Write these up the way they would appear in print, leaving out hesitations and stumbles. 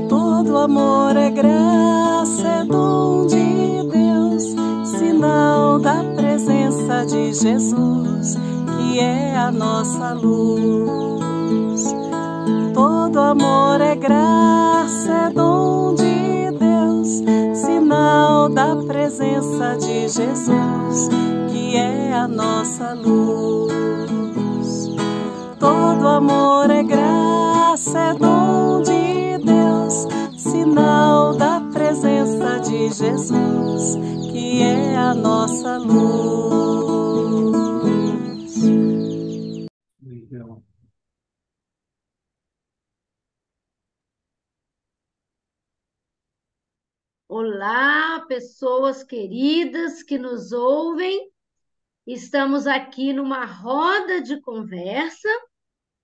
Todo amor é graça, é dom de Deus, sinal da presença de Jesus, que é a nossa luz. Todo amor é graça, é dom de Deus, sinal da presença de Jesus, que é a nossa luz. Todo amor é graça, é dom de Deus, sinal da presença de Jesus, que é a nossa luz. Legal. Olá, pessoas queridas que nos ouvem. Estamos aqui numa roda de conversa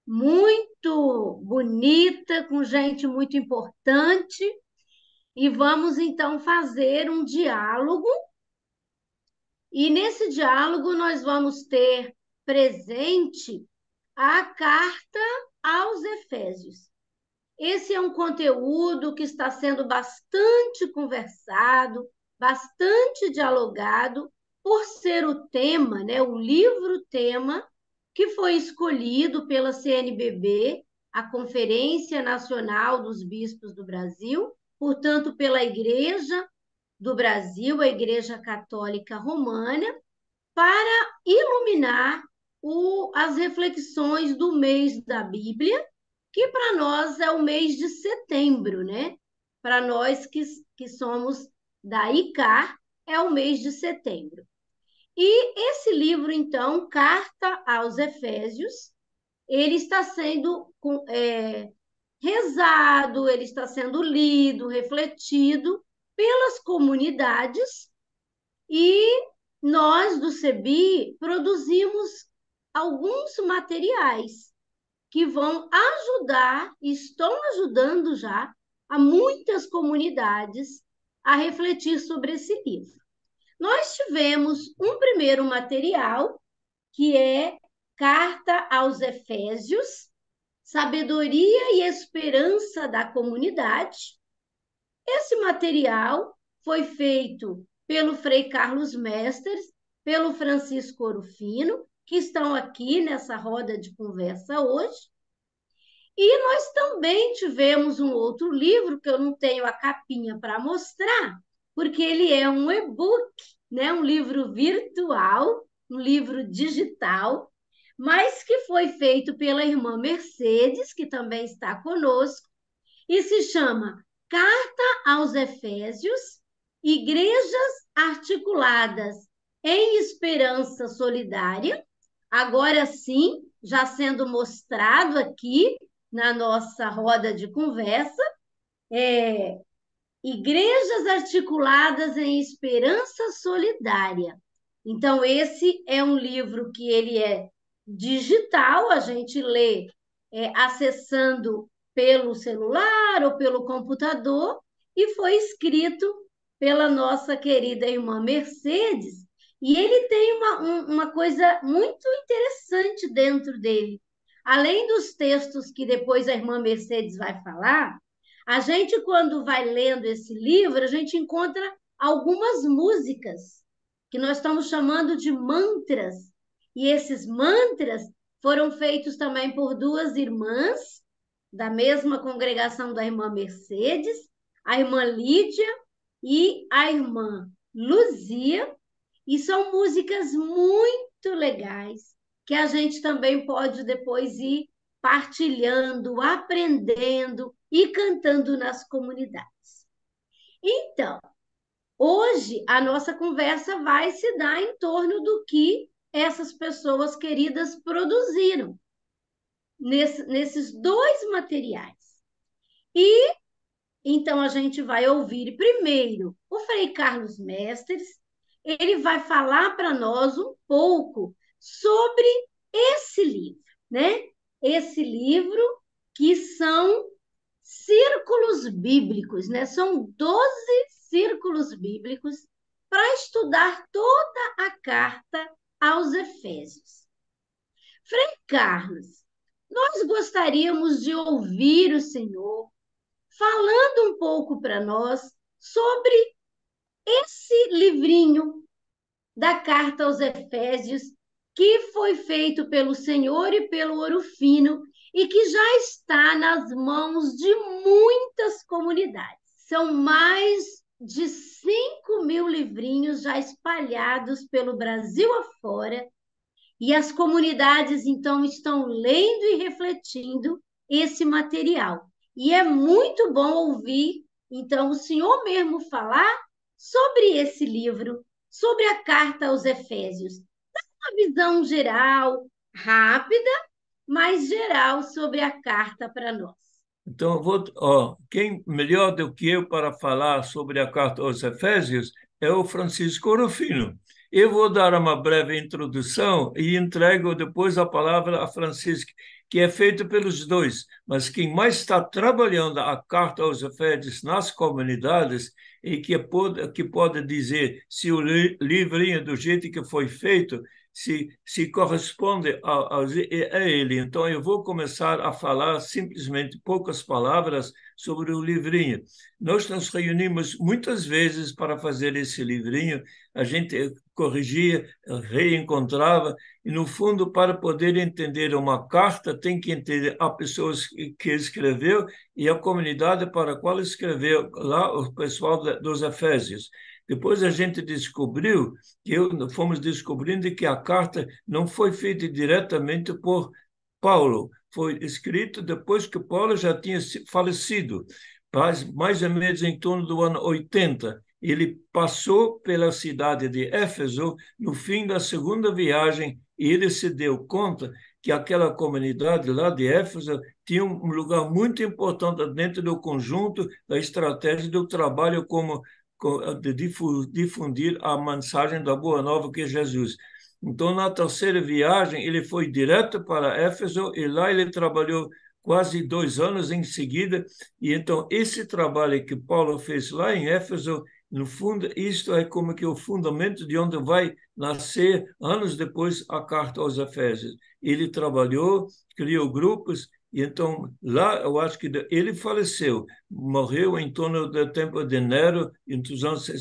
muito bonita, com gente muito importante, e vamos então fazer um diálogo. E nesse diálogo nós vamos ter presente a carta aos Efésios. Esse é um conteúdo que está sendo bastante conversado, bastante dialogado, por ser o tema, né, o livro-tema que foi escolhido pela CNBB, a Conferência Nacional dos Bispos do Brasil, portanto, pela Igreja do Brasil, a Igreja Católica Romana, para iluminar as reflexões do mês da Bíblia, que para nós é o mês de setembro, né? Para nós que somos da ICAR, é o mês de setembro. E esse livro, então, Carta aos Efésios, ele está sendo rezado, ele está sendo lido, refletido pelas comunidades, e nós, do CEBI, produzimos alguns materiais que vão ajudar, estão ajudando já, a muitas comunidades a refletir sobre esse livro. Nós tivemos um primeiro material, que é Carta aos Efésios, Sabedoria e Esperança da Comunidade. Esse material foi feito pelo Frei Carlos Mesters, pelo Francisco Orofino, que estão aqui nessa roda de conversa hoje. E nós também tivemos um outro livro, que eu não tenho a capinha para mostrar, porque ele é um e-book, né? Um livro virtual, um livro digital, mas que foi feito pela irmã Mercedes, que também está conosco, e se chama Carta aos Efésios, Igrejas Articuladas em Esperança Solidária. Agora sim, já sendo mostrado aqui na nossa roda de conversa, Igrejas Articuladas em Esperança Solidária. Então, esse é um livro que ele é digital, a gente lê acessando pelo celular ou pelo computador, e foi escrito pela nossa querida irmã Mercedes, e ele tem uma coisa muito interessante dentro dele. Além dos textos que depois a irmã Mercedes vai falar, a gente, quando vai lendo esse livro, a gente encontra algumas músicas que nós estamos chamando de mantras. E esses mantras foram feitos também por duas irmãs da mesma congregação da irmã Mercedes, a irmã Lídia e a irmã Luzia, e são músicas muito legais que a gente também pode depois ir partilhando, aprendendo e cantando nas comunidades. Então, hoje a nossa conversa vai se dar em torno do que essas pessoas queridas produziram nesses dois materiais. E então a gente vai ouvir primeiro o Frei Carlos Mestres. Ele vai falar para nós um pouco sobre esse livro, né? Esse livro que são círculos bíblicos, né? São 12 círculos bíblicos para estudar toda a carta aos Efésios. Frei Carlos, nós gostaríamos de ouvir o senhor falando um pouco para nós sobre esse livrinho da Carta aos Efésios, que foi feito pelo Senhor e pelo Ouro Fino e que já está nas mãos de muitas comunidades. São mais de 5.000 livrinhos já espalhados pelo Brasil afora, e as comunidades, então, estão lendo e refletindo esse material. E é muito bom ouvir, então, o senhor mesmo falar sobre esse livro, sobre a Carta aos Efésios. Dá uma visão geral, rápida, mas geral sobre a carta para nós. Então, quem melhor do que eu para falar sobre a carta aos Efésios é o Francisco Rufino. Eu vou dar uma breve introdução e entrego depois a palavra a Francisco, que é feito pelos dois, mas quem mais está trabalhando a carta aos Efésios nas comunidades e que pode dizer se o livrinho do jeito que foi feito se corresponde a ele. Então, eu vou começar a falar simplesmente poucas palavras sobre o livrinho. Nós nos reunimos muitas vezes para fazer esse livrinho, a gente corrigia, reencontrava, e, no fundo, para poder entender uma carta, tem que entender a pessoa que escreveu e a comunidade para a qual escreveu, lá o pessoal dos Efésios. Depois a gente descobriu, fomos descobrindo que a carta não foi feita diretamente por Paulo, foi escrito depois que Paulo já tinha falecido, mais ou menos em torno do ano 80. Ele passou pela cidade de Éfeso no fim da segunda viagem e ele se deu conta que aquela comunidade lá de Éfeso tinha um lugar muito importante dentro do conjunto da estratégia do trabalho de difundir a mensagem da Boa Nova que é Jesus. Então, na terceira viagem, ele foi direto para Éfeso e lá ele trabalhou quase 2 anos em seguida. E então, esse trabalho que Paulo fez lá em Éfeso, no fundo, isto é como que o fundamento de onde vai nascer, anos depois, a carta aos Efésios. Ele trabalhou, criou grupos, e então, lá, eu acho que ele faleceu, morreu em torno do tempo de Nero,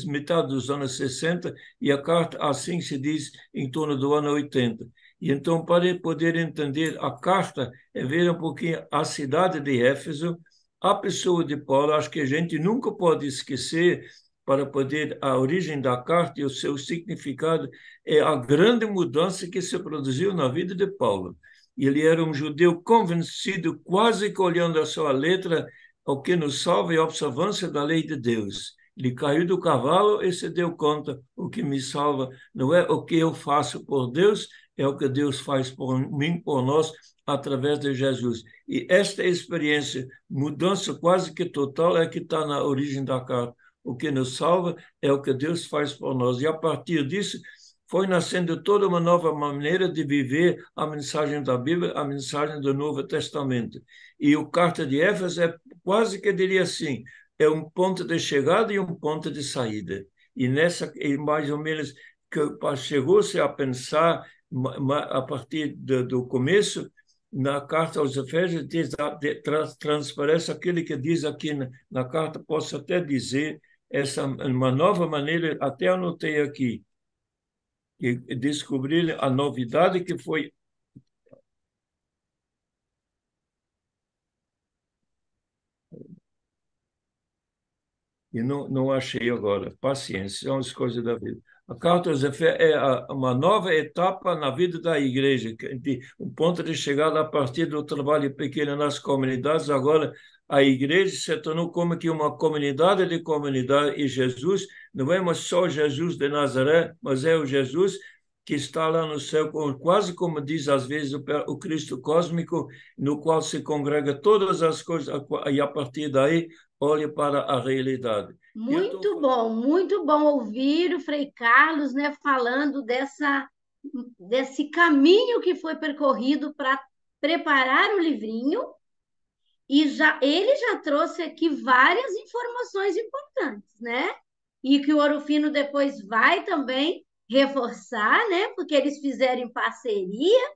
metade dos anos 60, e a carta, assim se diz, em torno do ano 80. E então, para poder entender a carta, é ver um pouquinho a cidade de Éfeso, a pessoa de Paulo, acho que a gente nunca pode esquecer, para poder a origem da carta e o seu significado, é a grande mudança que se produziu na vida de Paulo. Ele era um judeu convencido, quase que olhando a sua letra, o que nos salva é a observância da lei de Deus. Ele caiu do cavalo e se deu conta, o que me salva não é o que eu faço por Deus, é o que Deus faz por mim, por nós, através de Jesus. E esta experiência, mudança quase que total, é que está na origem da carta. O que nos salva é o que Deus faz por nós. E a partir disso, foi nascendo toda uma nova maneira de viver a mensagem da Bíblia, a mensagem do Novo Testamento. E o Carta de Éfeso é quase que diria assim, é um ponto de chegada e um ponto de saída. E mais ou menos, que chegou-se a pensar, a partir do começo, na carta aos Efésios, transparece aquele que diz aqui na carta, posso até dizer, uma nova maneira, até anotei aqui, e descobrir a novidade que foi. E não achei agora. Paciência, são as coisas da vida. A carta aos Efésios é uma nova etapa na vida da igreja, um ponto de chegada a partir do trabalho pequeno nas comunidades. Agora, a igreja se tornou como que uma comunidade de comunidade, e Jesus não é mais só Jesus de Nazaré, mas é o Jesus que está lá no céu, quase como diz às vezes o Cristo cósmico, no qual se congrega todas as coisas, e a partir daí olha para a realidade. Muito bom ouvir o Frei Carlos, né, falando desse caminho que foi percorrido para preparar o livrinho, e ele já trouxe aqui várias informações importantes, né? E que o Ouro Fino depois vai também reforçar, né? Porque eles fizeram em parceria.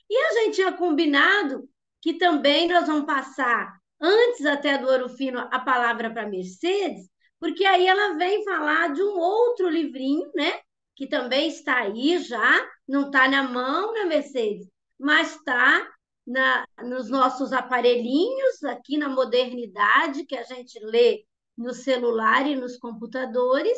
E a gente tinha combinado que também nós vamos passar, antes até do Ouro Fino, a palavra para Mercedes, porque aí ela vem falar de um outro livrinho, né? Que também está aí já, não está na mão, né, Mercedes? Mas está nos nossos aparelhinhos, aqui na modernidade, que a gente lê no celular e nos computadores.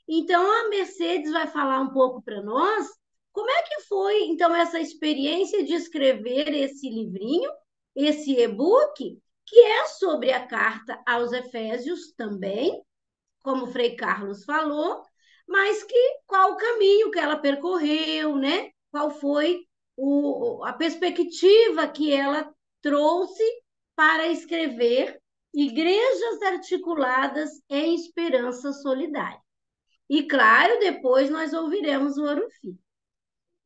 Então, a Mercedes vai falar um pouco para nós como é que foi, então, essa experiência de escrever esse livrinho, esse e-book, que é sobre a carta aos Efésios também, como o Frei Carlos falou, mas qual o caminho que ela percorreu, né? Qual foi a perspectiva que ela trouxe para escrever Igrejas Articuladas em Esperança Solidária. E, claro, depois nós ouviremos o Orufim.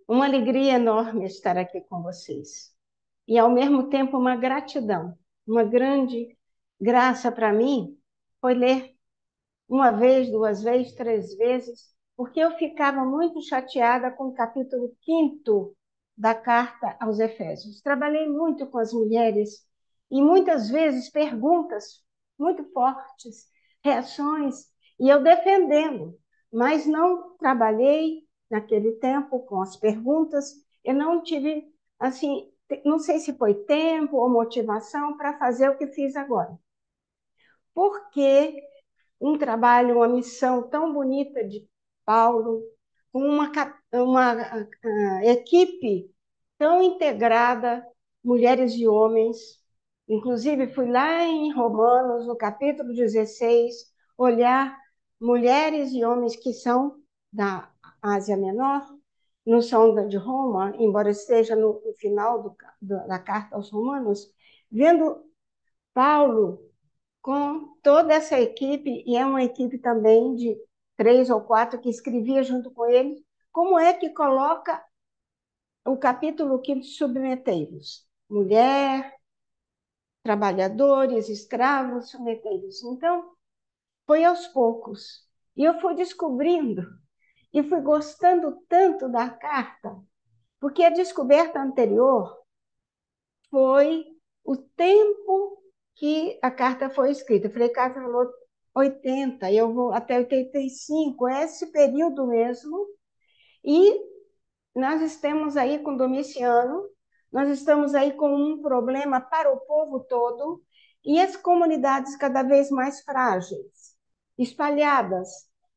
Uma alegria enorme estar aqui com vocês. E, ao mesmo tempo, uma gratidão. Uma grande graça para mim foi ler uma vez, duas vezes, três vezes, porque eu ficava muito chateada com o capítulo 5º da carta aos Efésios. Trabalhei muito com as mulheres e muitas vezes perguntas muito fortes, reações, e eu defendendo, mas não trabalhei naquele tempo com as perguntas, eu não tive, assim, não sei se foi tempo ou motivação para fazer o que fiz agora. Porque um trabalho, uma missão tão bonita de Paulo, com uma equipe tão integrada, mulheres e homens. Inclusive, fui lá em Romanos, no capítulo 16, olhar mulheres e homens que são da Ásia Menor, não são de Roma, embora esteja no final da carta aos Romanos, vendo Paulo com toda essa equipe, e é uma equipe também de 3 ou 4 que escrevia junto com ele, como é que coloca o capítulo 5 submetei-vos? Mulher, trabalhadores, escravos, submetei-vos. Então, foi aos poucos. E eu fui descobrindo, e fui gostando tanto da carta, porque a descoberta anterior foi o tempo que a carta foi escrita. Eu falei, a carta falou 80, eu vou até 85, é esse período mesmo. E nós estamos aí com Domiciano, nós estamos aí com um problema para o povo todo e as comunidades cada vez mais frágeis, espalhadas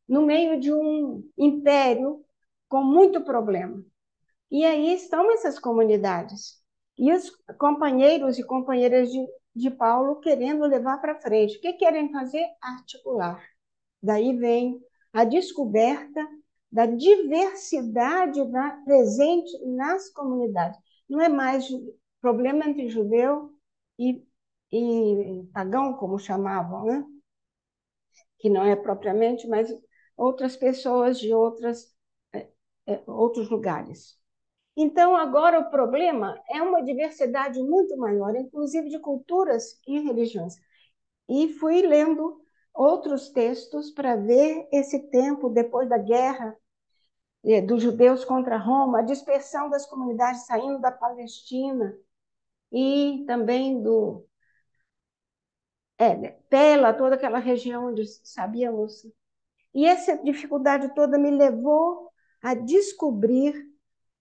no meio de um império com muito problema. E aí estão essas comunidades. E os companheiros e companheiras de Paulo querendo levar para frente. O que querem fazer? Articular. Daí vem a descoberta da diversidade presente nas comunidades. Não é mais problema entre judeu e pagão, como chamavam, né? Que não é propriamente, mas outras pessoas de outros lugares. Então, agora o problema é uma diversidade muito maior, inclusive de culturas e religiões. E fui lendo outros textos para ver esse tempo depois da guerra dos judeus contra Roma, a dispersão das comunidades saindo da Palestina e também Pela, toda aquela região onde sabíamos. E essa dificuldade toda me levou a descobrir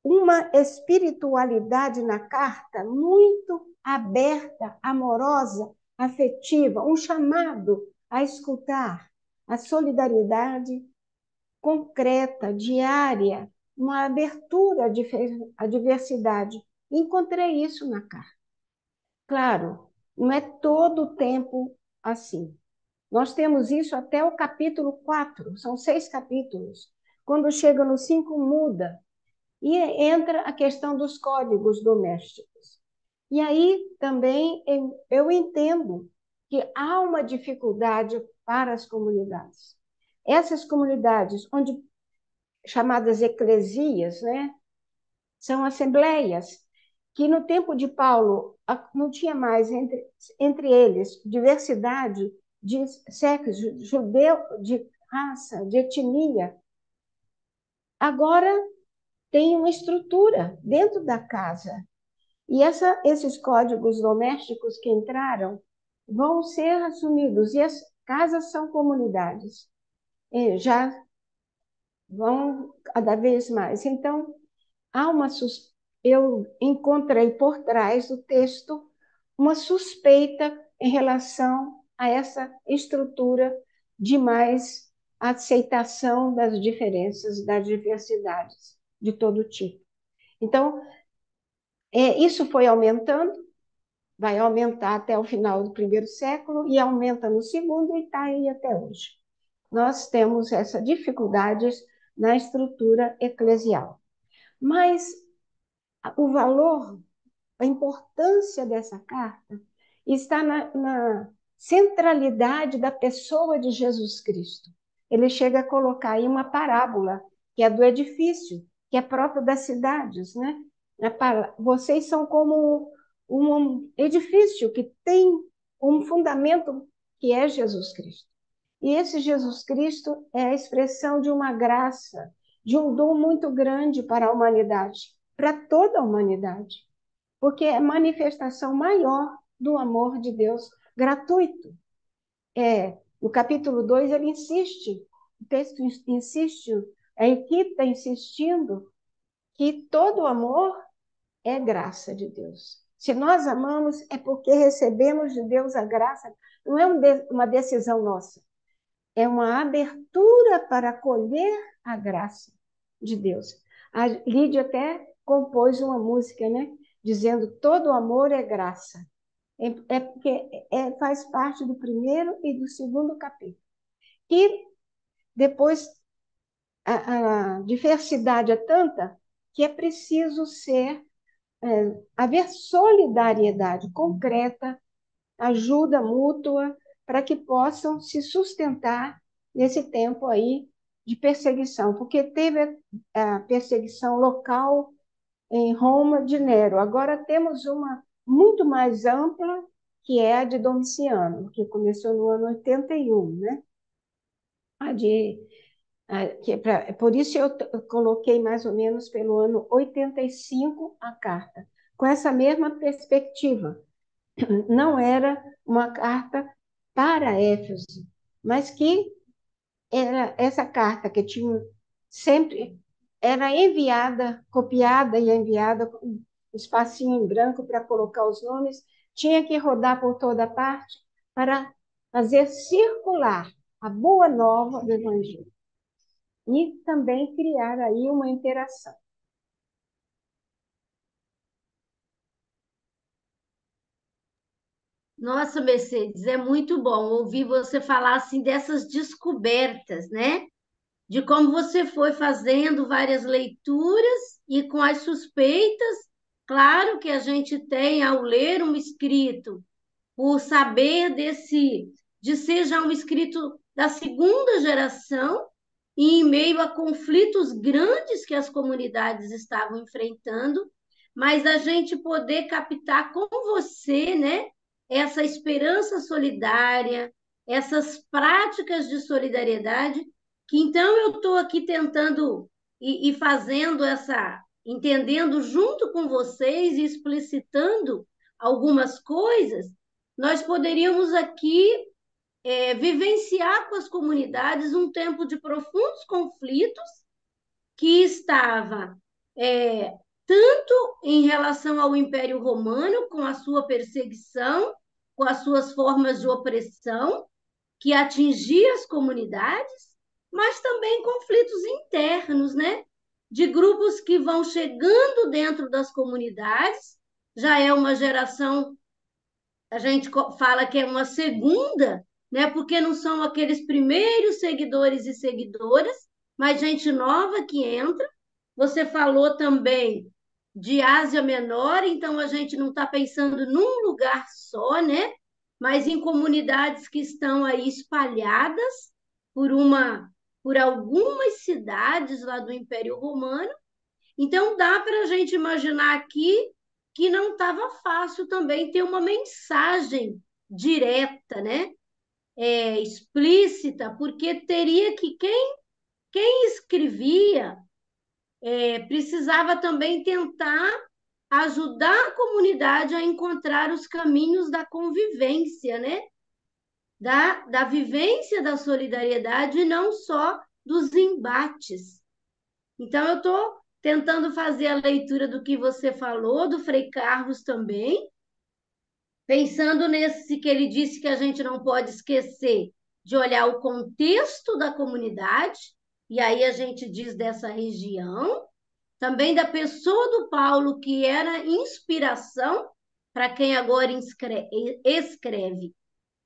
uma espiritualidade na carta muito aberta, amorosa, afetiva, um chamado a escutar, a solidariedade concreta, diária, uma abertura à diversidade. Encontrei isso na carta. Claro, não é todo o tempo assim. Nós temos isso até o capítulo 4, são 6 capítulos. Quando chega no 5, muda. E entra a questão dos códigos domésticos. E aí também eu entendo que há uma dificuldade para as comunidades. Essas comunidades, chamadas eclesias, né, são assembleias, que no tempo de Paulo não tinha mais entre eles diversidade de sexo, judeu, de raça, de etnia. Agora tem uma estrutura dentro da casa E esses códigos domésticos que entraram vão ser assumidos, e as casas são comunidades, e já vão cada vez mais. Então, eu encontrei por trás do texto uma suspeita em relação a essa estrutura de mais aceitação das diferenças, das diversidades de todo tipo. Então, isso foi aumentando, vai aumentar até o final do primeiro século e aumenta no segundo e está aí até hoje. Nós temos essas dificuldades na estrutura eclesial. Mas o valor, a importância dessa carta está na centralidade da pessoa de Jesus Cristo. Ele chega a colocar aí uma parábola, que é do edifício, que é próprio das cidades, né? Vocês são como um edifício que tem um fundamento que é Jesus Cristo. E esse Jesus Cristo é a expressão de uma graça, de um dom muito grande para a humanidade, para toda a humanidade, porque é a manifestação maior do amor de Deus gratuito. No capítulo 2, ele insiste, o texto insiste, a equipe está insistindo que todo amor é graça de Deus. Se nós amamos, é porque recebemos de Deus a graça, não é uma decisão nossa, é uma abertura para acolher a graça de Deus. A Lídia até compôs uma música, né? Dizendo todo amor é graça. Porque faz parte do primeiro e do segundo capítulo. E depois a diversidade é tanta que é preciso haver solidariedade concreta, ajuda mútua, para que possam se sustentar nesse tempo aí de perseguição, porque teve a perseguição local em Roma de Nero. Agora temos uma muito mais ampla, que é a de Domiciano, que começou no ano 81, né? Por isso eu coloquei mais ou menos pelo ano 85 a carta, com essa mesma perspectiva. Não era uma carta para Éfeso, mas que era essa carta que tinha sempre era enviada, copiada e enviada com um espacinho em branco para colocar os nomes, tinha que rodar por toda parte para fazer circular a boa nova do Evangelho e também criar aí uma interação. Nossa, Mercedes, é muito bom ouvir você falar assim dessas descobertas, né? De como você foi fazendo várias leituras e com as suspeitas, claro que a gente tem ao ler um escrito, por saber de ser já um escrito da segunda geração, e em meio a conflitos grandes que as comunidades estavam enfrentando, mas a gente poder captar com você, né, essa esperança solidária, essas práticas de solidariedade, que então eu estou aqui tentando e fazendo entendendo junto com vocês e explicitando algumas coisas, nós poderíamos aqui vivenciar com as comunidades um tempo de profundos conflitos que estava tanto em relação ao Império Romano, com a sua perseguição, com as suas formas de opressão, que atingia as comunidades, mas também conflitos internos, né? De grupos que vão chegando dentro das comunidades, já é uma geração, a gente fala que é uma segunda, né? Porque não são aqueles primeiros seguidores e seguidoras, mas gente nova que entra. Você falou também de Ásia Menor, então a gente não está pensando num lugar só, né? Mas em comunidades que estão aí espalhadas por algumas cidades lá do Império Romano. Então dá para a gente imaginar aqui que não estava fácil também ter uma mensagem direta, né? Explícita, porque teria que quem escrevia precisava também tentar ajudar a comunidade a encontrar os caminhos da convivência, né? Da vivência da solidariedade e não só dos embates. Então, eu estou tentando fazer a leitura do que você falou, do Frei Carlos também, pensando nesse que ele disse que a gente não pode esquecer de olhar o contexto da comunidade, e aí a gente diz dessa região, também da pessoa do Paulo, que era inspiração para quem agora escreve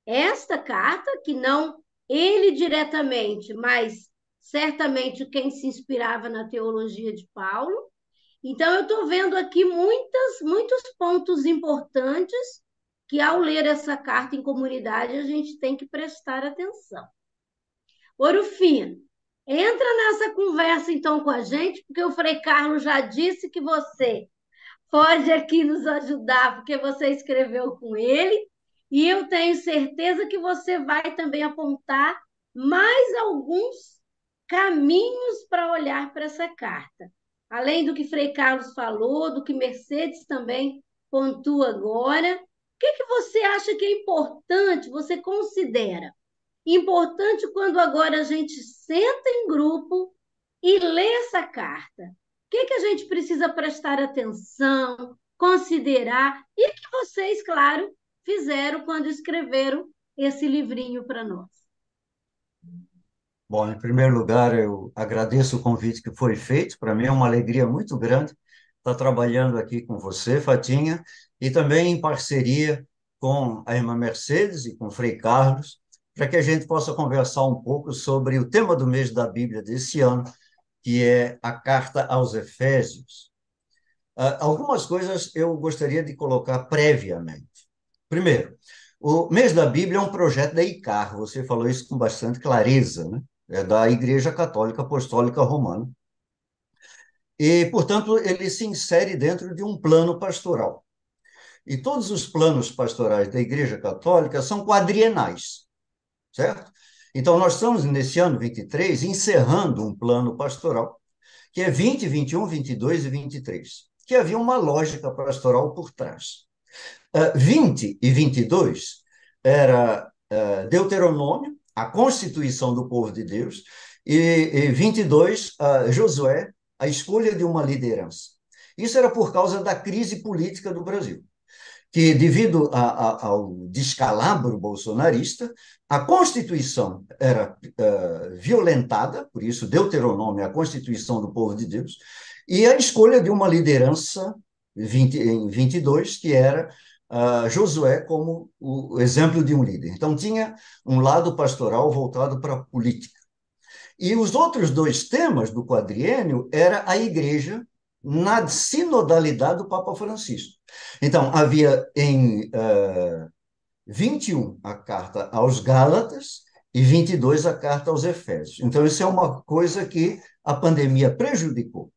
esta carta, que não ele diretamente, mas certamente quem se inspirava na teologia de Paulo. Então, eu estou vendo aqui muitos pontos importantes que, ao ler essa carta em comunidade, a gente tem que prestar atenção. Orofino, entra nessa conversa, então, com a gente, porque o Frei Carlos já disse que você pode aqui nos ajudar, porque você escreveu com ele, e eu tenho certeza que você vai também apontar mais alguns caminhos para olhar para essa carta. Além do que Frei Carlos falou, do que Mercedes também pontua agora, o que você acha que é importante, você considera importante quando agora a gente senta em grupo e lê essa carta? O que a gente precisa prestar atenção, considerar, e que vocês, claro, fizeram quando escreveram esse livrinho para nós? Bom, em primeiro lugar, eu agradeço o convite que foi feito. Para mim é uma alegria muito grande estar trabalhando aqui com você, Fatinha, e também em parceria com a irmã Mercedes e com o Frei Carlos, para que a gente possa conversar um pouco sobre o tema do mês da Bíblia desse ano, que é a Carta aos Efésios. Algumas coisas eu gostaria de colocar previamente. Primeiro, o mês da Bíblia é um projeto da ICAR, você falou isso com bastante clareza, né? É da Igreja Católica Apostólica Romana. E, portanto, ele se insere dentro de um plano pastoral. E todos os planos pastorais da Igreja Católica são quadrienais, certo? Então, nós estamos, nesse ano 23, encerrando um plano pastoral, que é 20, 21, 22 e 23, que havia uma lógica pastoral por trás. 20 e 22 era Deuteronômio, a constituição do povo de Deus, e 22, Josué, a escolha de uma liderança. Isso era por causa da crise política do Brasil, que, devido ao descalabro bolsonarista, a Constituição era violentada, por isso Deuteronômio é a Constituição do povo de Deus, e a escolha de uma liderança em 22, que era Josué como o exemplo de um líder. Então, tinha um lado pastoral voltado para a política. E os outros dois temas do quadriênio era a igreja na sinodalidade do Papa Francisco. Então, havia em 21 a carta aos Gálatas e 22 a carta aos Efésios. Então, isso é uma coisa que a pandemia prejudicou.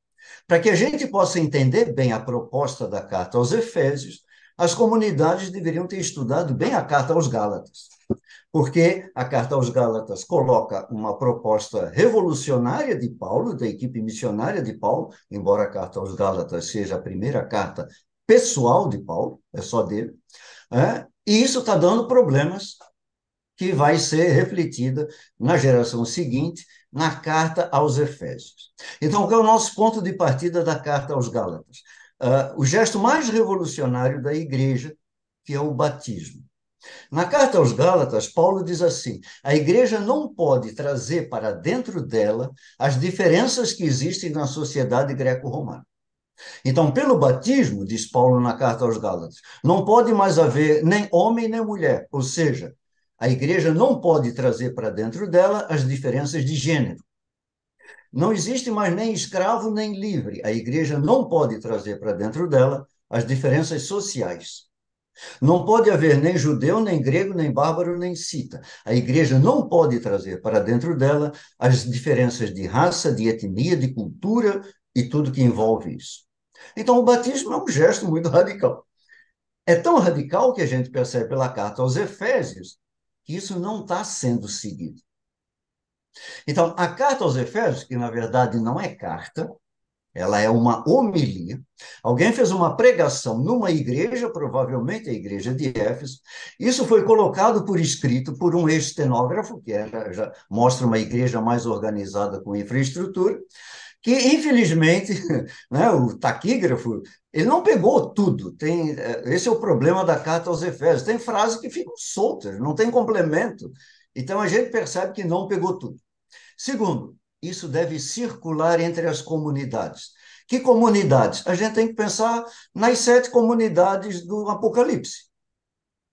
Para que a gente possa entender bem a proposta da carta aos Efésios, as comunidades deveriam ter estudado bem a carta aos Gálatas, porque a carta aos Gálatas coloca uma proposta revolucionária de Paulo, da equipe missionária de Paulo, embora a carta aos Gálatas seja a primeira carta pessoal de Paulo, é só dele, e isso está dando problemas que vai ser refletida na geração seguinte, na carta aos Efésios. Então, qual é o nosso ponto de partida da carta aos Gálatas? O gesto mais revolucionário da igreja, que é o batismo. Na carta aos Gálatas, Paulo diz assim: a igreja não pode trazer para dentro dela as diferenças que existem na sociedade greco-romana. Então, pelo batismo, diz Paulo na carta aos Gálatas, não pode mais haver nem homem nem mulher, ou seja, a igreja não pode trazer para dentro dela as diferenças de gênero. Não existe mais nem escravo nem livre. A igreja não pode trazer para dentro dela as diferenças sociais. Não pode haver nem judeu, nem grego, nem bárbaro, nem cita. A igreja não pode trazer para dentro dela as diferenças de raça, de etnia, de cultura e tudo que envolve isso. Então, o batismo é um gesto muito radical. É tão radical que a gente percebe pela carta aos Efésios que isso não está sendo seguido. Então, a carta aos Efésios, que na verdade não é carta, Ela é uma homilia. Alguém fez uma pregação numa igreja, provavelmente a igreja de Éfeso. Isso foi colocado por escrito por um ex-estenógrafo, que já mostra uma igreja mais organizada com infraestrutura, que, infelizmente, né, o taquígrafo, ele não pegou tudo. Esse é o problema da carta aos Efésios. Tem frases que ficam soltas, não tem complemento. Então, a gente percebe que não pegou tudo. Segundo, isso deve circular entre as comunidades. Que comunidades? A gente tem que pensar nas 7 comunidades do Apocalipse.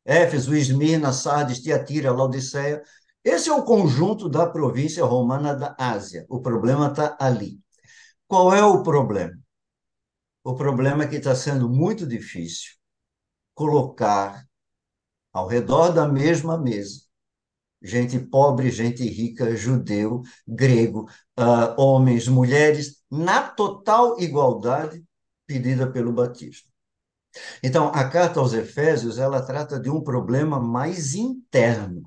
Éfeso, Esmirna, Sardes, Tiatira, Laodiceia. Esse é o conjunto da província romana da Ásia. O problema está ali. Qual é o problema? O problema é que está sendo muito difícil colocar ao redor da mesma mesa gente pobre, gente rica, judeu, grego, homens, mulheres, na total igualdade pedida pelo batismo. Então, a carta aos Efésios, ela trata de um problema mais interno,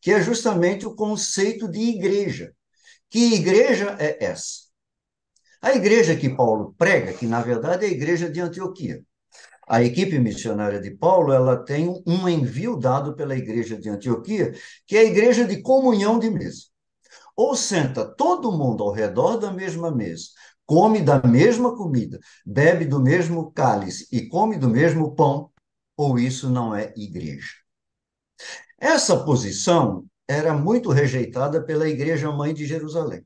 que é justamente o conceito de igreja. Que igreja é essa? A igreja que Paulo prega, que na verdade é a igreja de Antioquia. A equipe missionária de Paulo, ela tem um envio dado pela igreja de Antioquia, que é a igreja de comunhão de mesa. Ou senta todo mundo ao redor da mesma mesa, come da mesma comida, bebe do mesmo cálice e come do mesmo pão, ou isso não é igreja. Essa posição era muito rejeitada pela Igreja Mãe de Jerusalém.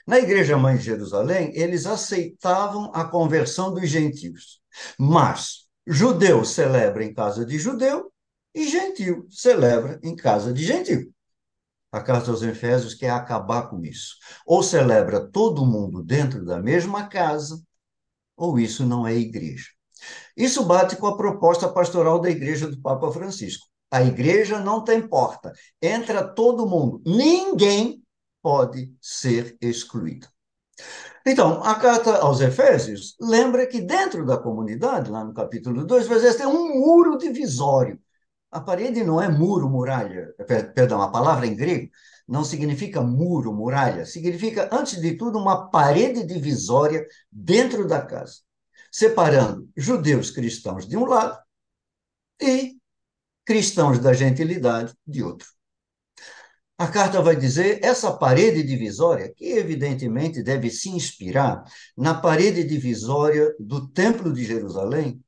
Na Igreja Mãe de Jerusalém, eles aceitavam a conversão dos gentios, mas judeu celebra em casa de judeu e gentil celebra em casa de gentil. A carta aos Efésios quer acabar com isso. Ou celebra todo mundo dentro da mesma casa, ou isso não é igreja. Isso bate com a proposta pastoral da Igreja do Papa Francisco. A igreja não tem porta, entra todo mundo, ninguém pode ser excluído. Então, a carta aos Efésios lembra que dentro da comunidade, lá no capítulo 2, tem um muro divisório. A parede não é muro, muralha, perdão, a palavra em grego não significa muro, muralha, significa, antes de tudo, uma parede divisória dentro da casa, separando judeus cristãos de um lado e cristãos da gentilidade de outro. A carta vai dizer essa parede divisória, que evidentemente deve se inspirar na parede divisória do Templo de Jerusalém,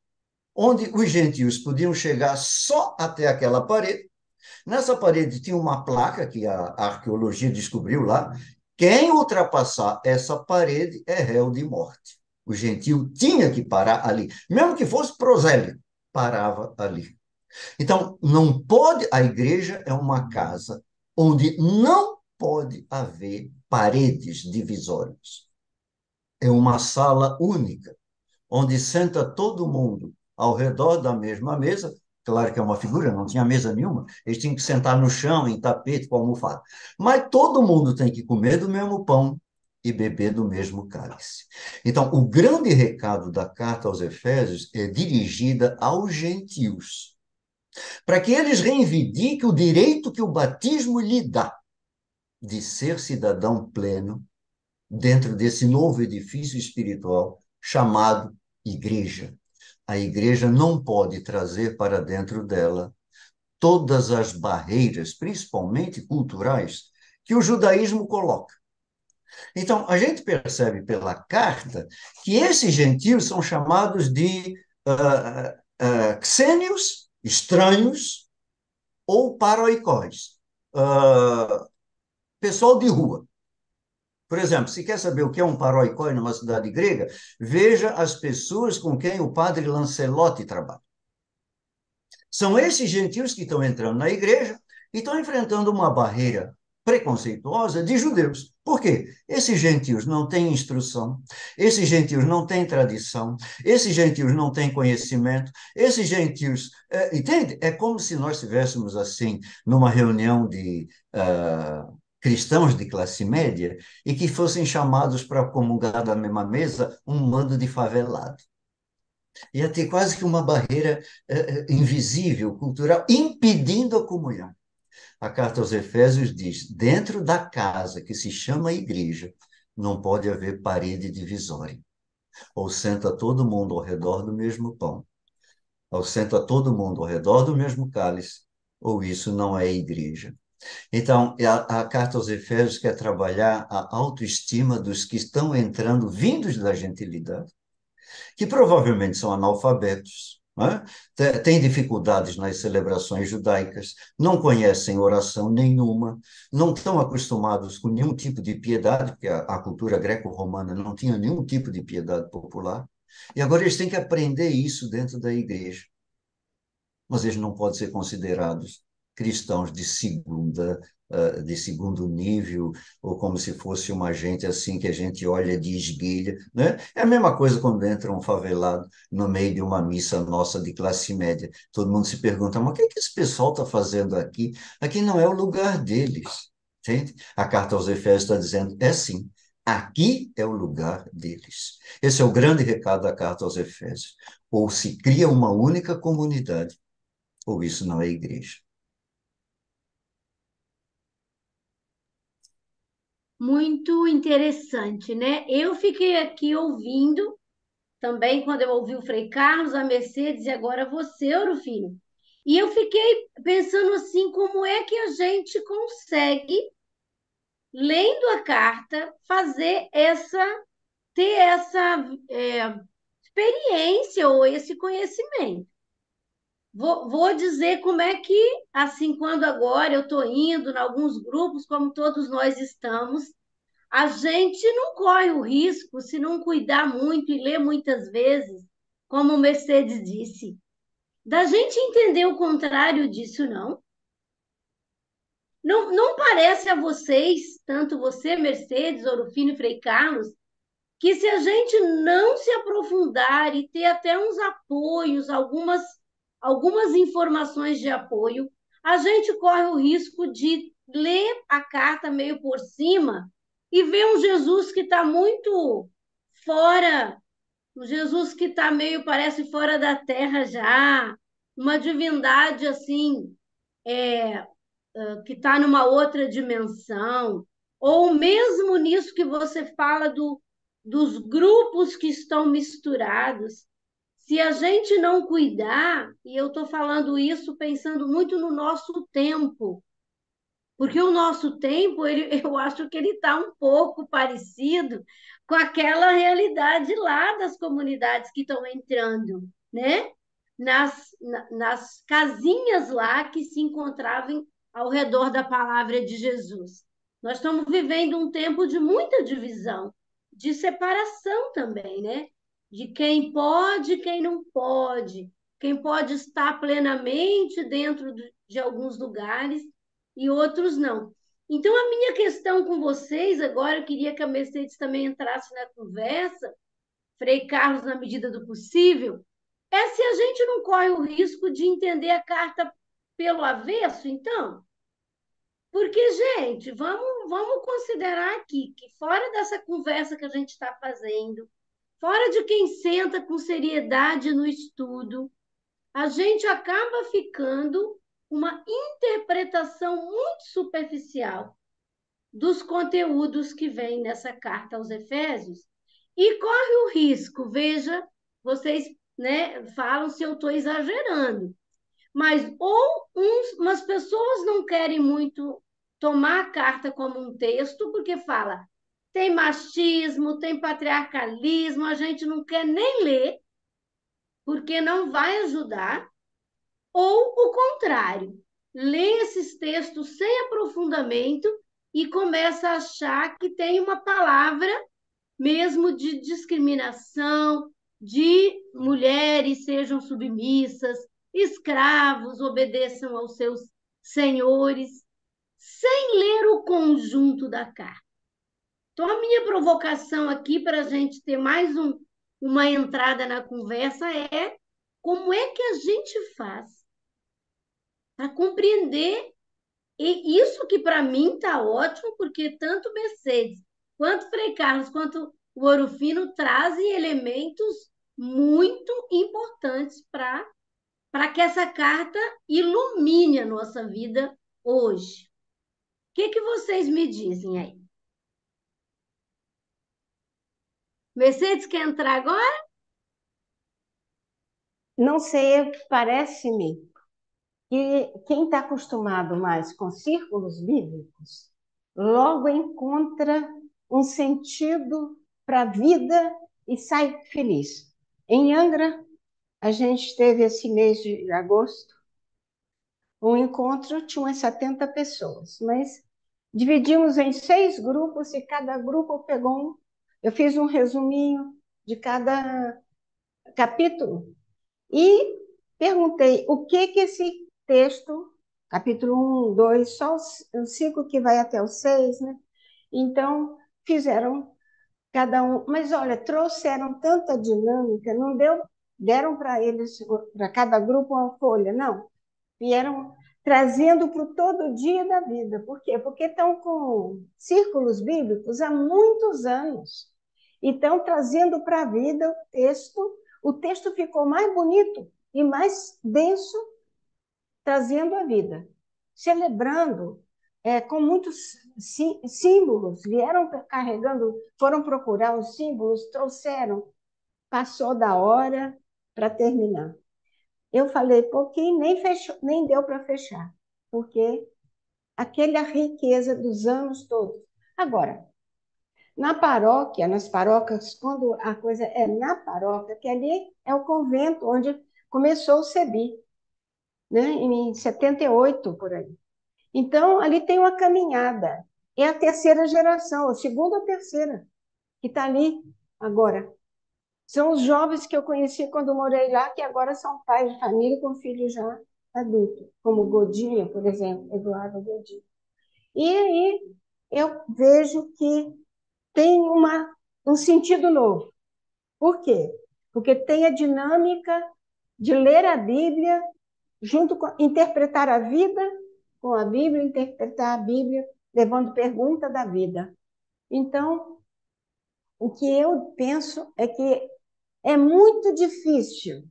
onde os gentios podiam chegar só até aquela parede. Nessa parede tinha uma placa que a arqueologia descobriu lá. Quem ultrapassar essa parede é réu de morte. O gentio tinha que parar ali, mesmo que fosse prosélito, parava ali. Então, não pode, a igreja é uma casa onde não pode haver paredes divisórias. É uma sala única, onde senta todo mundo ao redor da mesma mesa. Claro que é uma figura, não tinha mesa nenhuma. Eles tinham que sentar no chão, em tapete, com almofada. Mas todo mundo tem que comer do mesmo pão e beber do mesmo cálice. Então, o grande recado da carta aos Efésios é dirigida aos gentios, para que eles reivindiquem o direito que o batismo lhe dá de ser cidadão pleno dentro desse novo edifício espiritual chamado igreja. A igreja não pode trazer para dentro dela todas as barreiras, principalmente culturais, que o judaísmo coloca. Então, a gente percebe pela carta que esses gentios são chamados de xênios, estranhos, ou paroicós, pessoal de rua. Por exemplo, se quer saber o que é um paroicói numa cidade grega, veja as pessoas com quem o padre Lancelotti trabalha. São esses gentios que estão entrando na igreja e estão enfrentando uma barreira preconceituosa de judeus. Por quê? Esses gentios não têm instrução, esses gentios não têm tradição, esses gentios não têm conhecimento, esses gentios... entende? É como se nós estivéssemos assim, numa reunião de cristãos de classe média e que fossem chamados para comungar da mesma mesa um bando de favelado. Ia ter quase que uma barreira invisível, cultural, impedindo a comunhão. A carta aos Efésios diz, dentro da casa que se chama igreja, não pode haver parede divisória. Ou senta todo mundo ao redor do mesmo pão, ou senta todo mundo ao redor do mesmo cálice, ou isso não é igreja. Então, a carta aos Efésios quer trabalhar a autoestima dos que estão entrando, vindos da gentilidade, que provavelmente são analfabetos, né? Têm dificuldades nas celebrações judaicas, não conhecem oração nenhuma, não estão acostumados com nenhum tipo de piedade, porque a cultura greco-romana não tinha nenhum tipo de piedade popular, e agora eles têm que aprender isso dentro da igreja. Mas eles não podem ser considerados cristãos de segundo nível, ou como se fosse uma gente assim que a gente olha de esguelha, né? É a mesma coisa quando entra um favelado no meio de uma missa nossa de classe média. Todo mundo se pergunta, mas o que é que esse pessoal está fazendo aqui? Aqui não é o lugar deles, entende? A carta aos Efésios está dizendo, é sim, aqui é o lugar deles. Esse é o grande recado da carta aos Efésios. Ou se cria uma única comunidade, ou isso não é igreja. Muito interessante, né? Eu fiquei aqui ouvindo, também quando eu ouvi o Frei Carlos, a Mercedes e agora você, Orofino. E eu fiquei pensando assim, como é que a gente consegue, lendo a carta, ter essa experiência ou esse conhecimento. Vou dizer como é que, assim, quando agora eu estou indo em alguns grupos, como todos nós estamos, a gente não corre o risco, se não cuidar muito e ler muitas vezes, como o Mercedes disse, da gente entender o contrário disso, não. Não parece a vocês, tanto você, Mercedes, Orofino e Frei Carlos, que se a gente não se aprofundar e ter até uns apoios, algumas informações de apoio, a gente corre o risco de ler a carta meio por cima e ver um Jesus que está muito fora, um Jesus que está meio, parece fora da terra já, uma divindade assim, que está numa outra dimensão, ou mesmo nisso que você fala dos grupos que estão misturados. Se a gente não cuidar, e eu estou falando isso pensando muito no nosso tempo, porque o nosso tempo, eu acho que ele está um pouco parecido com aquela realidade lá das comunidades que estão entrando, né? Nas casinhas lá que se encontravam ao redor da palavra de Jesus. Nós estamos vivendo um tempo de muita divisão, de separação também, né? De quem pode e quem não pode, quem pode estar plenamente dentro de alguns lugares e outros não. Então, a minha questão com vocês agora, eu queria que a Mercedes também entrasse na conversa, Frei Carlos, na medida do possível, é se a gente não corre o risco de entender a carta pelo avesso, então. Porque, gente, vamos considerar aqui que fora dessa conversa que a gente está fazendo, fora de quem senta com seriedade no estudo, a gente acaba ficando uma interpretação muito superficial dos conteúdos que vem nessa carta aos Efésios e corre o risco, veja, vocês, né, falam se eu estou exagerando, mas umas pessoas não querem muito tomar a carta como um texto porque fala tem machismo, tem patriarcalismo, a gente não quer nem ler porque não vai ajudar. Ou o contrário, lê esses textos sem aprofundamento e começa a achar que tem uma palavra mesmo de discriminação, de mulheres sejam submissas, escravos obedeçam aos seus senhores, sem ler o conjunto da carta. Então, a minha provocação aqui para a gente ter mais uma entrada na conversa é como é que a gente faz para compreender e isso que para mim está ótimo, porque tanto Mercedes, quanto Frei Carlos, quanto o Orofino trazem elementos muito importantes para que essa carta ilumine a nossa vida hoje. O que vocês me dizem aí? Mercedes quer entrar agora? Não sei, parece-me que quem está acostumado mais com círculos bíblicos logo encontra um sentido para a vida e sai feliz. Em Angra, a gente teve esse mês de agosto um encontro, tinha umas 70 pessoas, mas dividimos em 6 grupos e cada grupo pegou um. Eu fiz um resuminho de cada capítulo e perguntei o que esse texto, capítulo 1, 2, só os 5 que vai até o 6, né? Então, fizeram cada um, mas olha, trouxeram tanta dinâmica, não deram para eles, para cada grupo uma folha, não. Vieram trazendo para o todo dia da vida. Por quê? Porque estão com círculos bíblicos há muitos anos e estão trazendo para a vida o texto ficou mais bonito e mais denso, trazendo a vida, celebrando com muitos símbolos, vieram carregando, foram procurar os símbolos, trouxeram, passou da hora para terminar. Eu falei, pouquinho, nem deu para fechar, porque aquela riqueza dos anos todos. Agora, na paróquia, nas paróquias, quando a coisa é na paróquia, que ali é o convento onde começou o CEBI, né, em 78, por aí. Então, ali tem uma caminhada. É a terceira geração, a segunda ou terceira, que está ali agora. São os jovens que eu conheci quando morei lá, que agora são pais de família com filhos já adultos, como Godinho, por exemplo, Eduardo Godinho. E aí eu vejo que tem um sentido novo. Por quê? Porque tem a dinâmica de ler a Bíblia, junto com interpretar a vida com a Bíblia, interpretar a Bíblia, levando pergunta da vida. Então, o que eu penso é que é muito difícil,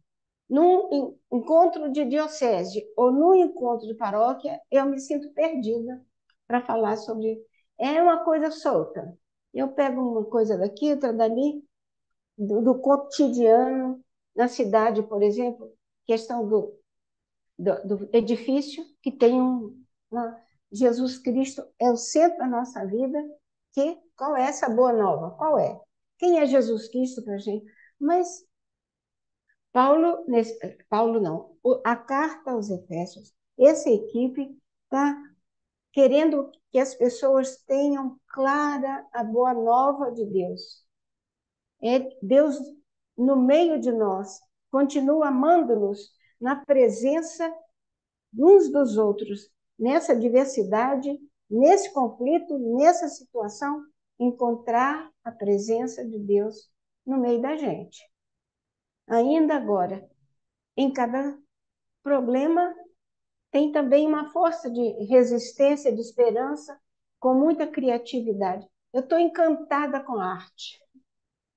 num encontro de diocese ou num encontro de paróquia, eu me sinto perdida para falar sobre. É uma coisa solta. Eu pego uma coisa daqui, outra dali, do cotidiano, na cidade, por exemplo, questão do edifício, que tem Jesus Cristo é o centro da nossa vida. Qual é essa boa nova? Qual é? Quem é Jesus Cristo para a gente? Mas Paulo não, a carta aos Efésios, essa equipe está querendo que as pessoas tenham clara a boa nova de Deus. Deus no meio de nós, continua amando-nos na presença uns dos outros, nessa diversidade, nesse conflito, nessa situação, encontrar a presença de Deus no meio da gente. Ainda agora, em cada problema, tem também uma força de resistência, de esperança, com muita criatividade. Eu estou encantada com a arte.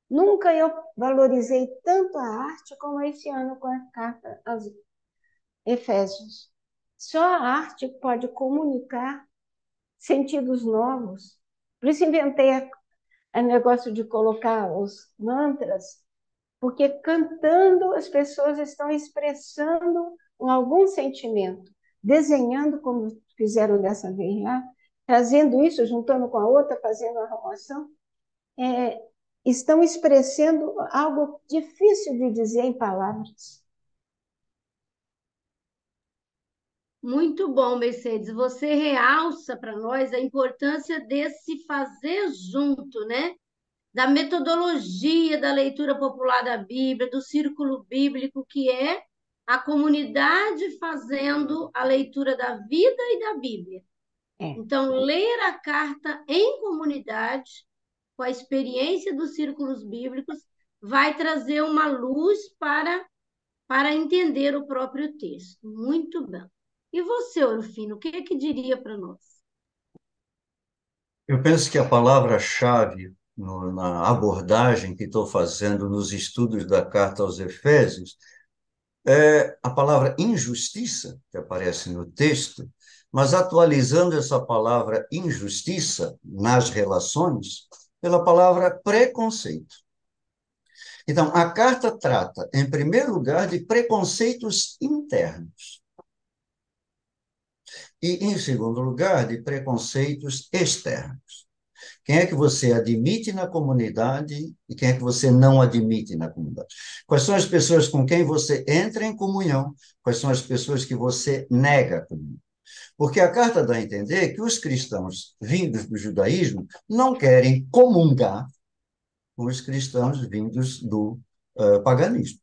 Nunca eu valorizei tanto a arte como esse ano com a carta aos Efésios. Só a arte pode comunicar sentidos novos. Por isso inventei o negócio de colocar os mantras, porque cantando as pessoas estão expressando algum sentimento, desenhando como fizeram dessa vez lá, trazendo isso, juntando com a outra, fazendo a arrumação, estão expressando algo difícil de dizer em palavras. Muito bom, Mercedes. Você realça para nós a importância desse fazer junto, né? Da metodologia da leitura popular da Bíblia, do círculo bíblico, que é a comunidade fazendo a leitura da vida e da Bíblia. Então, ler a carta em comunidade, com a experiência dos círculos bíblicos, vai trazer uma luz para entender o próprio texto. Muito bem. E você, Orfino, o que é que diria para nós? Eu penso que a palavra-chave na abordagem que estou fazendo nos estudos da carta aos Efésios é a palavra injustiça, que aparece no texto, mas atualizando essa palavra injustiça nas relações pela palavra preconceito. Então, a carta trata, em primeiro lugar, de preconceitos internos e, em segundo lugar, de preconceitos externos. Quem é que você admite na comunidade e quem é que você não admite na comunidade? Quais são as pessoas com quem você entra em comunhão? Quais são as pessoas que você nega a comunhão? Porque a carta dá a entender que os cristãos vindos do judaísmo não querem comungar com os cristãos vindos do paganismo.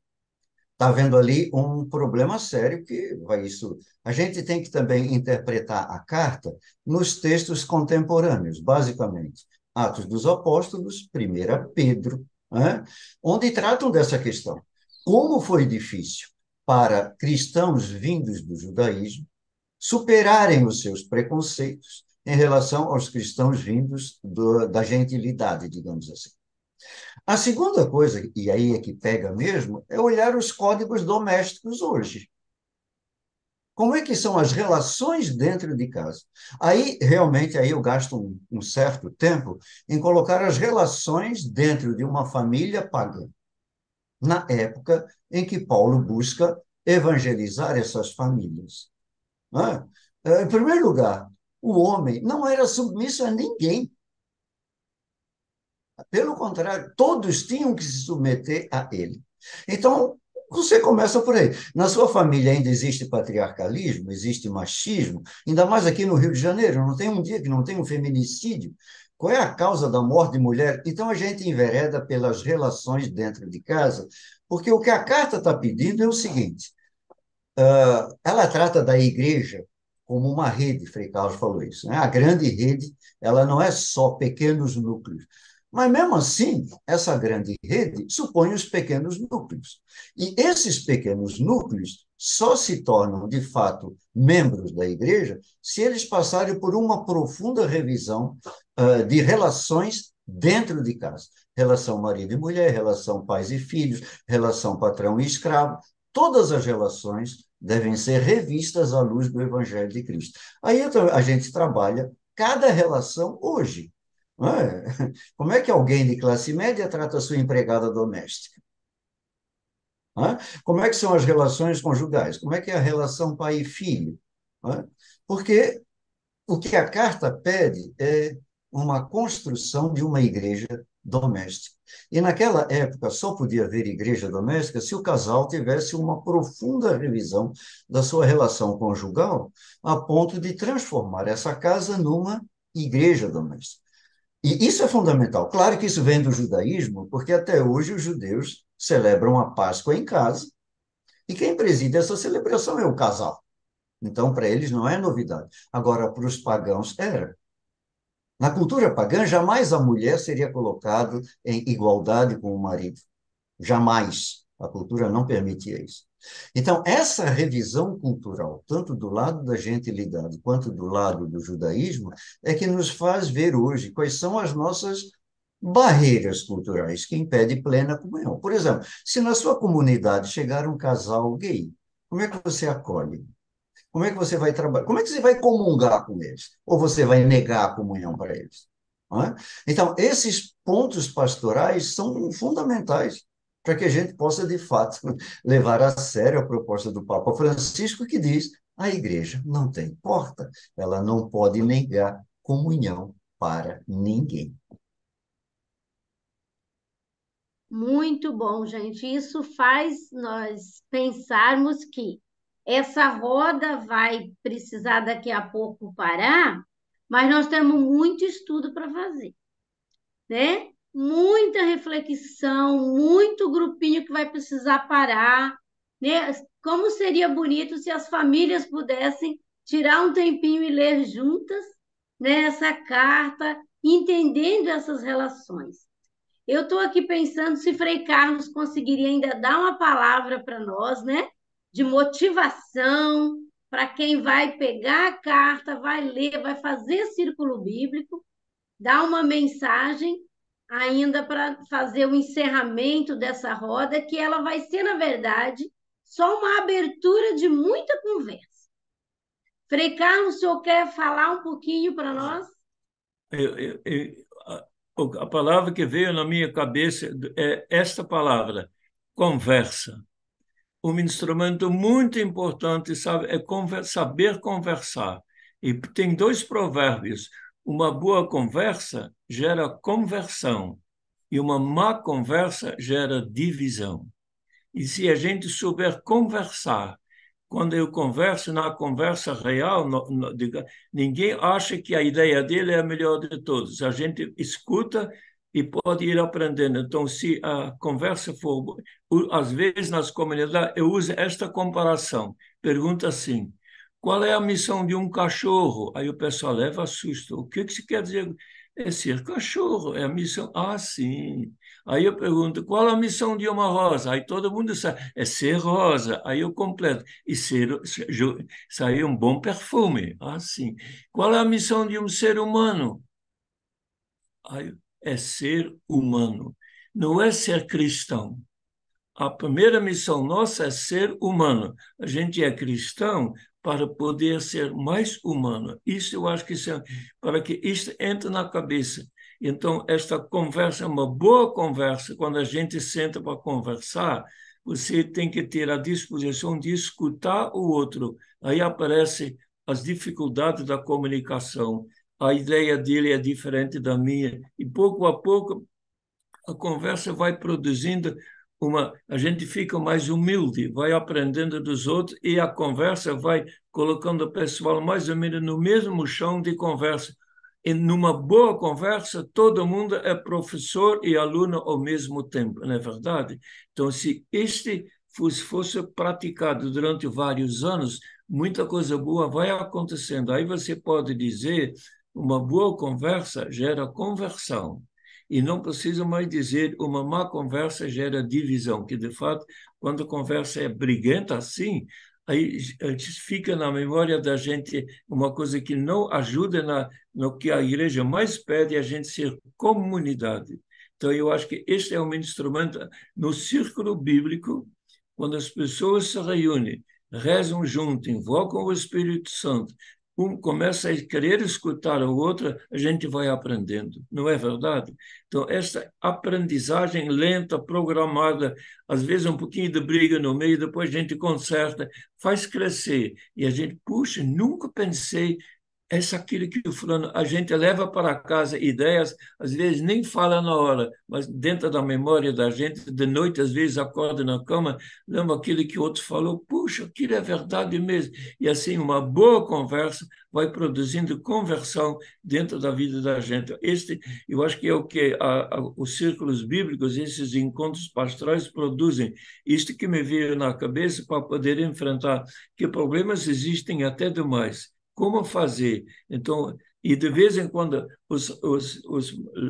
Está havendo ali um problema sério que vai isso. A gente tem que também interpretar a carta nos textos contemporâneos, basicamente. Atos dos Apóstolos, 1 Pedro, né, onde tratam dessa questão. Como foi difícil para cristãos vindos do judaísmo superarem os seus preconceitos em relação aos cristãos vindos da gentilidade, digamos assim. A segunda coisa, e aí é que pega mesmo, é olhar os códigos domésticos hoje. Como é que são as relações dentro de casa? Aí, realmente, aí eu gasto um certo tempo em colocar as relações dentro de uma família pagã, na época em que Paulo busca evangelizar essas famílias. Não é? Em primeiro lugar, o homem não era submisso a ninguém. Pelo contrário, todos tinham que se submeter a ele. Então, você começa por aí. Na sua família ainda existe patriarcalismo, existe machismo, ainda mais aqui no Rio de Janeiro, não tem um dia que não tem um feminicídio. Qual é a causa da morte de mulher? Então, a gente envereda pelas relações dentro de casa, porque o que a carta está pedindo é o seguinte, ela trata da igreja como uma rede, Frei Carlos falou isso, né? A grande rede, ela não é só pequenos núcleos, mas mesmo assim, essa grande rede supõe os pequenos núcleos. E esses pequenos núcleos só se tornam, de fato, membros da igreja se eles passarem por uma profunda revisão de relações dentro de casa. Relação marido e mulher, relação pais e filhos, relação patrão e escravo. Todas as relações devem ser revistas à luz do Evangelho de Cristo. Aí a gente trabalha cada relação hoje. Não é? Como é que alguém de classe média trata a sua empregada doméstica? Não é? Como é que são as relações conjugais? Como é que é a relação pai e filho? Não é? Porque o que a carta pede é uma construção de uma igreja doméstica. E naquela época só podia haver igreja doméstica se o casal tivesse uma profunda revisão da sua relação conjugal, a ponto de transformar essa casa numa igreja doméstica. E isso é fundamental. Claro que isso vem do judaísmo, porque até hoje os judeus celebram a Páscoa em casa, e quem preside essa celebração é o casal. Então, para eles não é novidade. Agora, para os pagãos, era. Na cultura pagã, jamais a mulher seria colocada em igualdade com o marido. Jamais. A cultura não permitia isso. Então, essa revisão cultural, tanto do lado da gentilidade quanto do lado do judaísmo, é que nos faz ver hoje quais são as nossas barreiras culturais que impedem plena comunhão. Por exemplo, se na sua comunidade chegar um casal gay, como é que você acolhe? Como é que você vai trabalhar? Como é que você vai comungar com eles? Ou você vai negar a comunhão para eles? Não é? Então, esses pontos pastorais são fundamentais para que a gente possa, de fato, levar a sério a proposta do Papa Francisco, que diz: a igreja não tem porta, ela não pode negar comunhão para ninguém. Muito bom, gente. Isso faz nós pensarmos que essa roda vai precisar daqui a pouco parar, mas nós temos muito estudo para fazer, né? Muita reflexão, muito grupinho que vai precisar parar, né? Como seria bonito se as famílias pudessem tirar um tempinho e ler juntas, né, essa carta, entendendo essas relações. Eu estou aqui pensando se Frei Carlos conseguiria ainda dar uma palavra para nós, né? De motivação para quem vai pegar a carta, vai ler, vai fazer círculo bíblico, dar uma mensagem ainda para fazer o encerramento dessa roda, que ela vai ser, na verdade, só uma abertura de muita conversa. Frei Carlos, o senhor quer falar um pouquinho para nós? a palavra que veio na minha cabeça é esta palavra, conversa. Um instrumento muito importante, sabe, é saber conversar. E tem dois provérbios. Uma boa conversa gera conversão e uma má conversa gera divisão. E se a gente souber conversar, quando eu converso, na conversa real, ninguém acha que a ideia dele é a melhor de todas. A gente escuta e pode ir aprendendo. Então, se a conversa for... Às vezes, nas comunidades, eu uso esta comparação. Pergunta assim, qual é a missão de um cachorro? Aí o pessoal leva susto. O que se quer dizer? É ser cachorro, é a missão. Ah, sim. Aí eu pergunto, qual a missão de uma rosa? Aí todo mundo sabe, é ser rosa. Aí eu completo, e sair um bom perfume. Ah, sim. Qual é a missão de um ser humano? Aí, é ser humano, não é ser cristão. A primeira missão nossa é ser humano. A gente é cristão para poder ser mais humano. Isso eu acho que para que isso entre na cabeça. Então, esta conversa é uma boa conversa. Quando a gente senta para conversar, você tem que ter a disposição de escutar o outro. Aí aparecem as dificuldades da comunicação. A ideia dele é diferente da minha. E pouco a pouco a conversa vai produzindo a gente fica mais humilde, vai aprendendo dos outros e a conversa vai colocando o pessoal mais ou menos no mesmo chão de conversa. E numa boa conversa, todo mundo é professor e aluno ao mesmo tempo, não é verdade? Então, se este fosse praticado durante vários anos, muita coisa boa vai acontecendo. Aí você pode dizer, uma boa conversa gera conversão. E não precisa mais dizer uma má conversa gera divisão, que de fato, quando a conversa é briguenta assim, aí fica na memória da gente uma coisa que não ajuda no que a igreja mais pede, a gente ser comunidade. Então, eu acho que este é um instrumento no círculo bíblico, quando as pessoas se reúnem, rezam junto, invocam o Espírito Santo, um começa a querer escutar o outro, a gente vai aprendendo, não é verdade? Então, essa aprendizagem lenta, programada, às vezes um pouquinho de briga no meio, depois a gente conserta, faz crescer. E a gente, puxa, nunca pensei aquilo que o fulano, a gente leva para casa ideias, às vezes nem fala na hora, mas dentro da memória da gente, de noite, às vezes acorda na cama, lembra aquilo que o outro falou, puxa, aquilo é verdade mesmo. E assim, uma boa conversa vai produzindo conversão dentro da vida da gente. Eu acho que é o que os círculos bíblicos, esses encontros pastorais produzem. Isto que me veio na cabeça para poder enfrentar que problemas existem até demais. Como fazer? Então, e de vez em quando os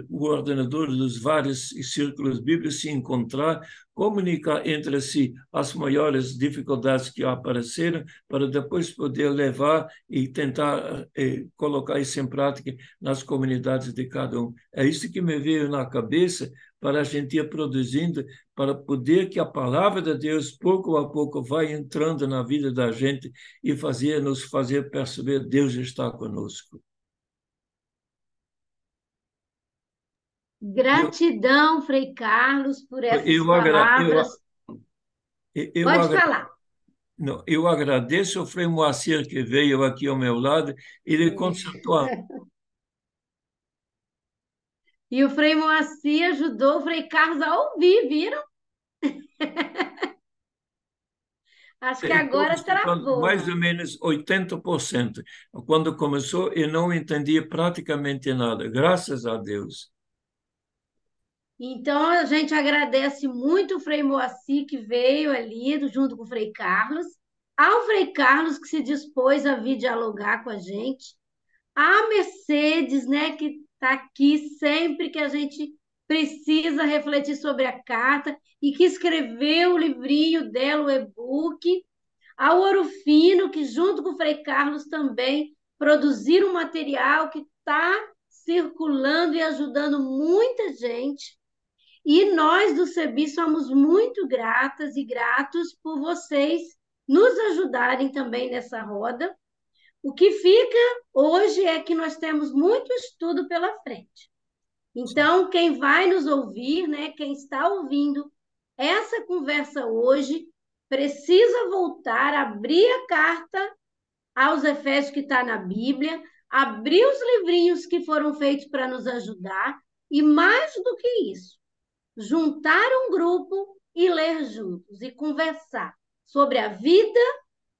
coordenadores dos vários círculos bíblicos se encontrar, comunicar entre si as maiores dificuldades que apareceram, para depois poder levar e tentar colocar isso em prática nas comunidades de cada um. É isso que me veio na cabeça para a gente ir produzindo, para poder que a palavra de Deus, pouco a pouco, vai entrando na vida da gente e nos fazer perceber Deus está conosco. Gratidão, Frei Carlos, por essas palavras. Pode falar. Não, eu agradeço ao Frei Moacir que veio aqui ao meu lado, ele consertou. E o Frei Moacir ajudou o Frei Carlos a ouvir, viram? Acho que agora travou. Mais ou menos 80%. Quando começou, eu não entendia praticamente nada, graças a Deus. Então, a gente agradece muito o Frei Moacir que veio ali, junto com o Frei Carlos, ao Frei Carlos que se dispôs a vir dialogar com a gente, a Mercedes, né, que está aqui sempre que a gente precisa refletir sobre a carta e que escreveu o livrinho dela, o e-book, ao Ouro Fino, que junto com o Frei Carlos também produziram um material que está circulando e ajudando muita gente. E nós do CEBI somos muito gratas e gratos por vocês nos ajudarem também nessa roda. O que fica hoje é que nós temos muito estudo pela frente. Então, quem vai nos ouvir, né, quem está ouvindo essa conversa hoje, precisa voltar, abrir a carta aos Efésios que está na Bíblia, abrir os livrinhos que foram feitos para nos ajudar, e mais do que isso, juntar um grupo e ler juntos, e conversar sobre a vida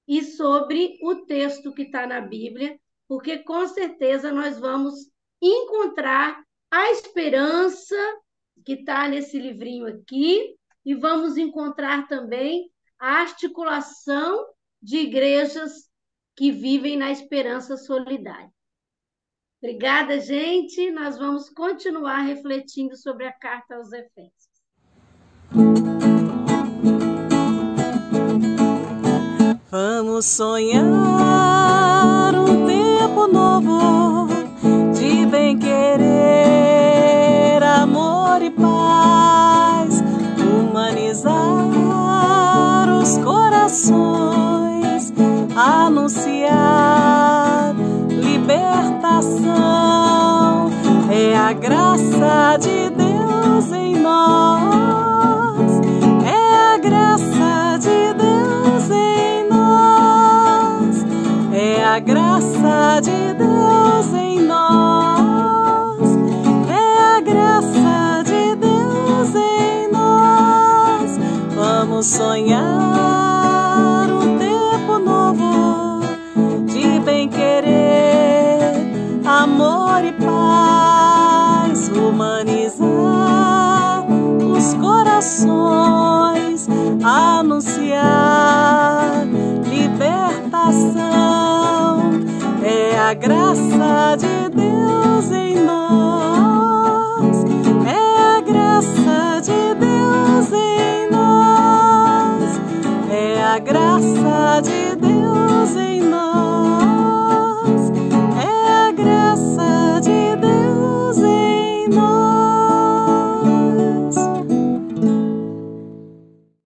e sobre o texto que está na Bíblia, porque com certeza nós vamos encontrar a esperança que está nesse livrinho aqui, e vamos encontrar também a articulação de igrejas que vivem na esperança solidária. Obrigada, gente. Nós vamos continuar refletindo sobre a carta aos Efésios. Vamos sonhar um tempo novo de bem-querer, amor e paz, humanizar os corações, anunciar libertação. É a graça de Deus em nós, é a graça de Deus em nós, é a graça de Deus em nós, é a graça de Deus em nós. Vamos sonhar um tempo novo de bem-querer, amor e paz, humanizar os corações, anunciar libertação. É a graça de Deus em nós, é a graça de Deus em nós, é a graça